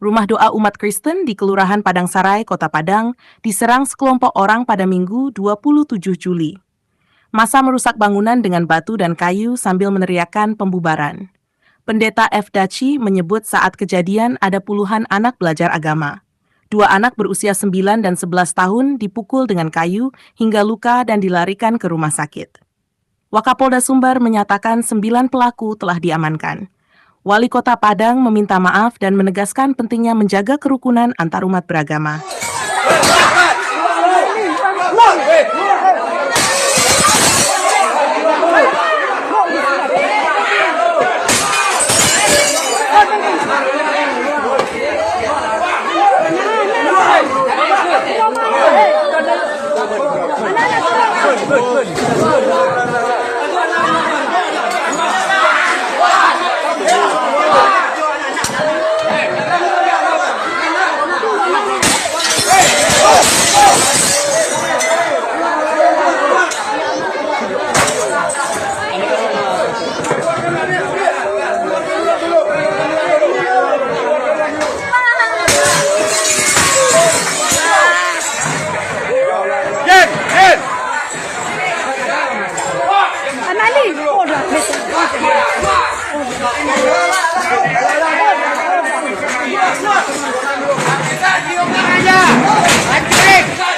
Rumah doa umat Kristen di Kelurahan Padang Sarai, Kota Padang, diserang sekelompok orang pada Minggu 27 Juli. Massa merusak bangunan dengan batu dan kayu sambil meneriakkan pembubaran. Pendeta F. Daci menyebut saat kejadian ada puluhan anak belajar agama. 2 anak berusia 9 dan 11 tahun dipukul dengan kayu hingga luka dan dilarikan ke rumah sakit. Wakapolda Sumbar menyatakan 9 pelaku telah diamankan. Wali Kota Padang meminta maaf dan menegaskan pentingnya menjaga kerukunan antarumat beragama.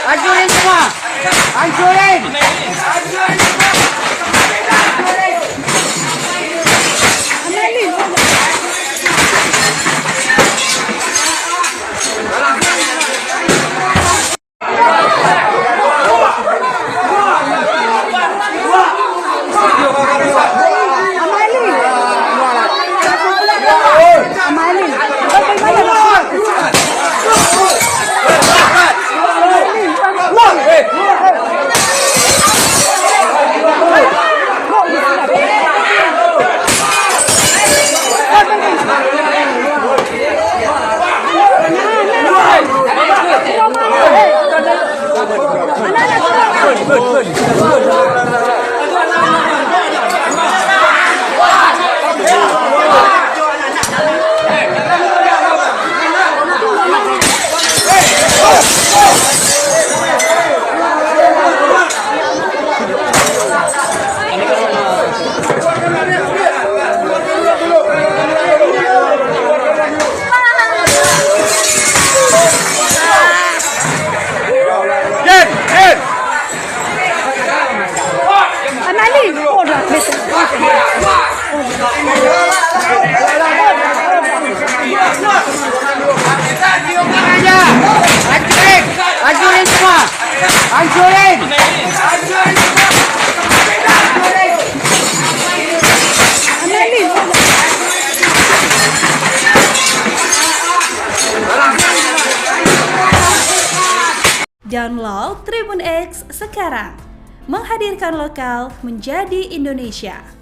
Hancurin semua! Hancurin! Hancurin semua! Hancurin! Download Tribun X sekarang, menghadirkan lokal menjadi Indonesia.